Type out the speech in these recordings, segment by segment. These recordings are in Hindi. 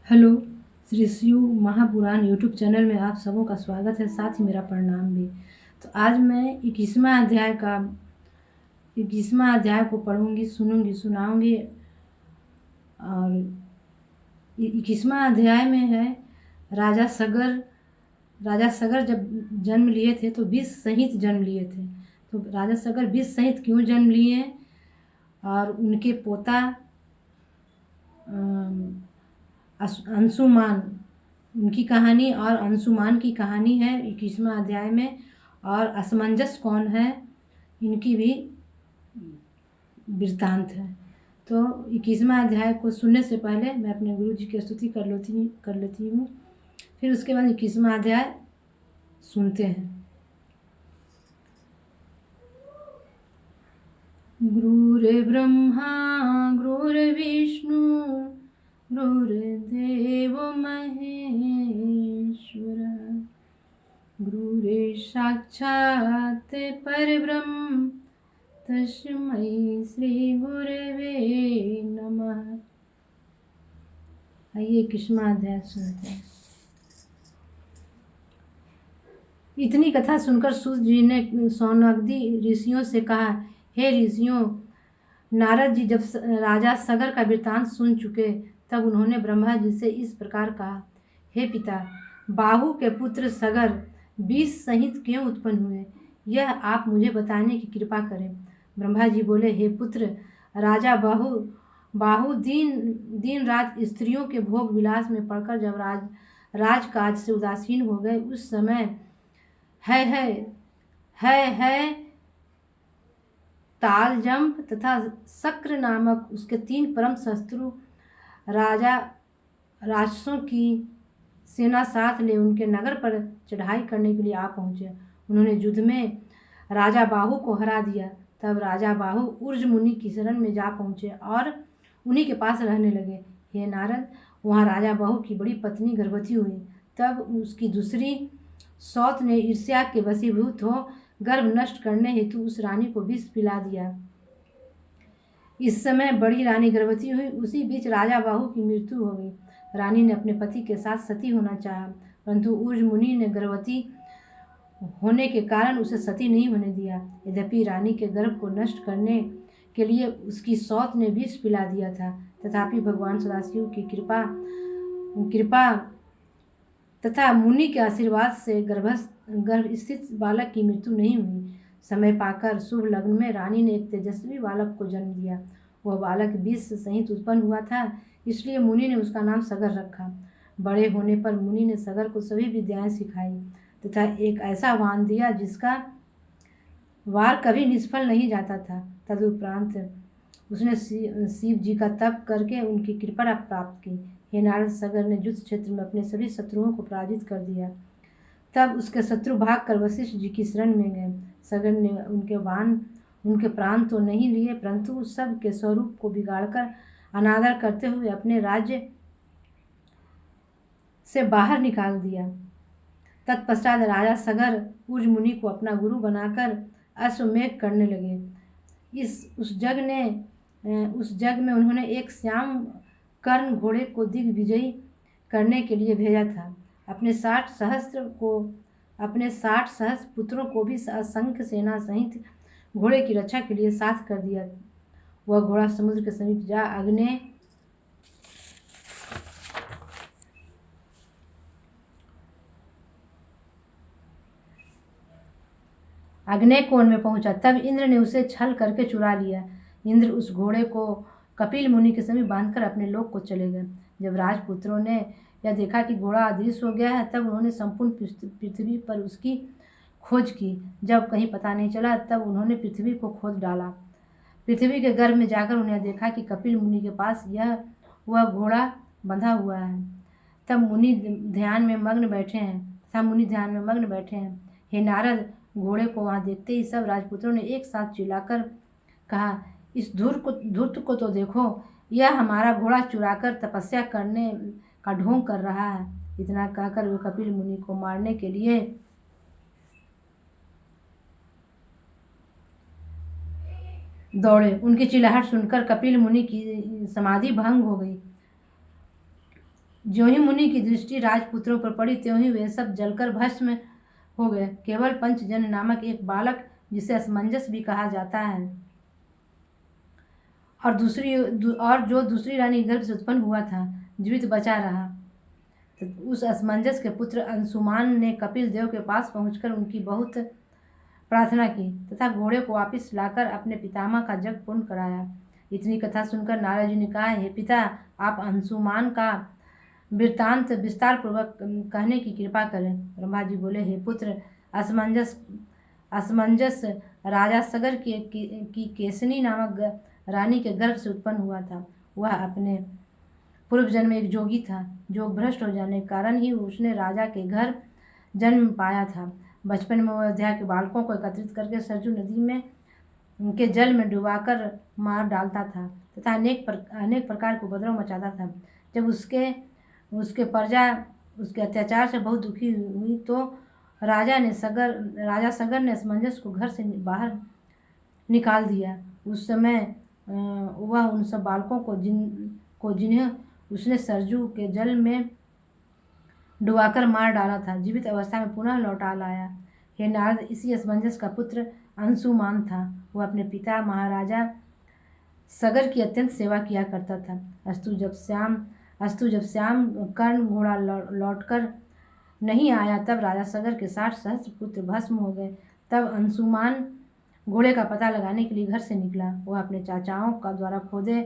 Hello, Shri Shiv Mahapuran YouTube channel में आप सबों का स्वागत है, साथ ही मेरा प्रणाम भी। तो आज मैं 21वां अध्याय को पढ़ूंगी, सुनूंगी, सुनाऊंगी। और 21वां अध्याय में है राजा सगर जब जन्म लिए थे तो 20 सहित जन्म लिए थे। तो राजा सगर 20 सहित क्यों जन्म लिए और उनके पोता अंशुमान, उनकी कहानी और अंशुमान की कहानी है 21वां अध्याय में। और असमंजस कौन है, इनकी भी वृत्तांत है। तो 21वां अध्याय को सुनने से पहले मैं अपने गुरु जी की स्तुति कर लेती हूँ। फिर उसके बाद 21वां अध्याय सुनते हैं। गुरुर्ब्रह्मा गुरुर्विष्णु गुरुर्देव महेश्वर, गुरुर् साक्षात् परब्रह्म तस्मै श्री गुरवे नमः। आइए 21वां अध्याय सुनते हैं। इतनी कथा सुनकर सूत जी ने सौनकादि ऋषियों से कहा, हे ऋषियों, नारद जी जब राजा सगर का वृत्तांत सुन चुके तब उन्होंने ब्रह्मा जी से इस प्रकार कहा, हे पिता, बाहु के पुत्र सगर 20 सहित क्यों उत्पन्न हुए, यह आप मुझे बताने की कृपा करें। ब्रह्मा जी बोले, हे पुत्र, राजा बाहु दिन रात स्त्रियों के भोग विलास में पड़कर जब राजकाज से उदासीन हो गए, उस समय है तालजंप तथा शक्र नामक उसके 3 परम शत्रु राक्षसों की सेना साथ ले उनके नगर पर चढ़ाई करने के लिए आ पहुंचे। उन्होंने युद्ध में राजा बाहु को हरा दिया। तब राजा बाहु उर्ज मुनि की शरण में जा पहुंचे और उन्हीं के पास रहने लगे। हे नारद, वहाँ राजा बाहु की बड़ी पत्नी गर्भवती हुई। तब उसकी दूसरी सौत ने ईर्ष्या के वशीभूत हो गर्भ नष्ट करने हेतु उस रानी को विष पिला दिया। इस समय बड़ी रानी गर्भवती हुई। उसी बीच राजा बाहु की मृत्यु हो गई। रानी ने अपने पति के साथ सती होना चाहा, परंतु उर्ज मुनि ने गर्भवती होने के कारण उसे सती नहीं होने दिया। यद्यपि रानी के गर्भ को नष्ट करने के लिए उसकी सौत ने विष पिला दिया था, तथापि भगवान सदाशिव की कृपा तथा मुनि के आशीर्वाद से गर्भ स्थित बालक की मृत्यु नहीं हुई। समय पाकर शुभ लग्न में रानी ने एक तेजस्वी बालक को जन्म दिया। वह बालक 20 सहित उत्पन्न हुआ था, इसलिए मुनि ने उसका नाम सगर रखा। बड़े होने पर मुनि ने सगर को सभी विद्याएं सिखाई तथा एक ऐसा वान दिया जिसका वार कभी निष्फल नहीं जाता था। तदुपरांत उसने शिव जी का तप करके उनकी कृपा प्राप्त की। हे नारद, सगर ने युद्ध क्षेत्र में अपने सभी शत्रुओं को पराजित कर दिया। तब उसके शत्रु भागकर वशिष्ठ जी की शरण में गए। सगर ने उनके प्राण तो नहीं लिए, परंतु सब के स्वरूप को बिगाड़कर अनादर करते हुए अपने राज्य से बाहर निकाल दिया। तत्पश्चात राजा सगर उर्ज मुनि को अपना गुरु बनाकर अश्वमेध करने लगे। उस जग में उन्होंने एक श्याम कर्ण घोड़े को दिग्विजयी करने के लिए भेजा था। अपने 60 सहस्त्र पुत्रों को भी असंख्य सेना सहित घोड़े की रक्षा के लिए साथ कर दिया। वह घोड़ा समुद्र के समीप जा अग्नेय कोण में पहुंचा। तब इंद्र ने उसे छल करके चुरा लिया। इंद्र उस घोड़े को कपिल मुनि के समीप बांधकर अपने लोक को चले गए। जब राजपुत्रों ने यह देखा कि घोड़ा अदृश्य हो गया है, तब उन्होंने संपूर्ण पृथ्वी पर उसकी खोज की। जब कहीं पता नहीं चला, तब उन्होंने पृथ्वी को खोद डाला। पृथ्वी के गर्भ में जाकर उन्हें देखा कि कपिल मुनि के पास वह घोड़ा बंधा हुआ है। तब मुनि ध्यान में मग्न बैठे हैं। हे नारद, घोड़े को वहां देखते ही सब राजपुत्रों ने एक साथ चिल्लाकर कहा, इस धूर्त को तो देखो, यह हमारा घोड़ा चुराकर तपस्या करने का ढोंग कर रहा है। इतना कहकर वे कपिल मुनि को मारने के लिए दौड़े। उनकी चिल्लाहट सुनकर कपिल मुनि की समाधि भंग हो गई। ज्यों ही मुनि की दृष्टि राजपुत्रों पर पड़ी त्यों ही वे सब जलकर भस्म हो गए। केवल पंचजन नामक एक बालक, जिसे असमंजस भी कहा जाता है, और जो दूसरी रानी गर्भ से उत्पन्न हुआ था, जीवित बचा रहा। तो उस असमंजस के पुत्र अंशुमान ने कपिल देव के पास पहुंचकर उनकी बहुत प्रार्थना की तथा घोड़े को वापस लाकर अपने पितामह का जग पूर्ण कराया। इतनी कथा सुनकर नारद जी ने कहा, हे पिता, आप अंशुमान का वृत्तांत विस्तार पूर्वक कहने की कृपा करें। ब्रह्मा जी बोले, हे पुत्र, असमंजस राजा सगर की केसनी नामक रानी के गर्भ से उत्पन्न हुआ था। वह अपने पूर्व जन्म में एक जोगी था। जोग भ्रष्ट हो जाने के कारण ही उसने राजा के घर जन्म पाया था। बचपन में वह अयोध्या के बालकों को एकत्रित करके सरजू नदी में उनके जल में डुबाकर मार डालता था तथा अनेक प्रकार के उपद्रव मचाता था। जब उसके प्रजा उसके अत्याचार से बहुत दुखी हुई तो राजा सगर ने असमंजस को घर से बाहर निकाल दिया। उस समय वह उन सब बालकों को जिन्हें उसने सरजू के जल में डुबाकर मार डाला था, जीवित अवस्था में पुनः लौटा लाया। हे नारद, इसी असमंजस का पुत्र अंशुमान था। वह अपने पिता महाराजा सगर की अत्यंत सेवा किया करता था। अस्तु जब श्याम कर्ण घोड़ा लौटकर नहीं आया, तब राजा सगर के 60 सहस्त्र पुत्र भस्म हो गए। तब अंशुमान घोड़े का पता लगाने के लिए घर से निकला। वह अपने चाचाओं का द्वारा खोदे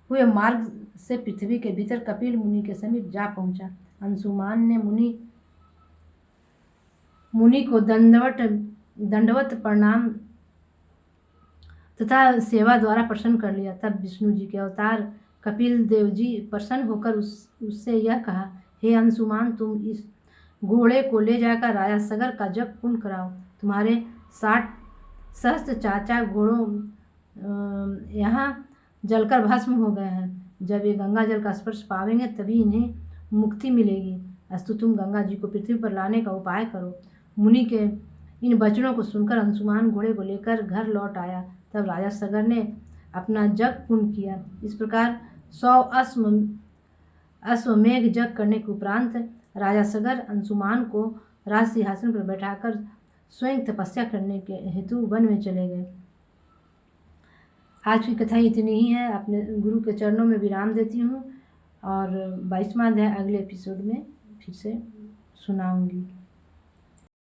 हुए मार्ग से पृथ्वी के भीतर कपिल मुनि के समीप जा पहुंचा। अंशुमान ने मुनि को दंडवत प्रणाम तथा सेवा द्वारा प्रसन्न कर लिया। तब विष्णु जी के अवतार कपिल देव जी प्रसन्न होकर उससे यह कहा, हे अंशुमान, तुम इस घोड़े को ले जाकर राजा सगर का जग पूर्ण कराओ। तुम्हारे 60 सहस्त्र चाचा घोड़ों यहाँ जलकर भस्म हो गए हैं। जब ये गंगा जल का स्पर्श पावेंगे तभी इन्हें मुक्ति मिलेगी। अस्तु, तुम गंगा जी को पृथ्वी पर लाने का उपाय करो। मुनि के इन वचनों को सुनकर अंशुमान घोड़े को लेकर घर लौट आया। तब राजा सगर ने अपना जग पूर्ण किया। इस प्रकार 100 अश्वमेघ जग करने के उपरांत राजा सगर अंशुमान को राज सिंहासन पर बैठाकर स्वयं तपस्या करने के हेतु वन में चले गए। आज की कथा इतनी ही है। अपने गुरु के चरणों में विराम देती हूँ और 22वां अध्याय अगले एपिसोड में फिर से सुनाऊंगी।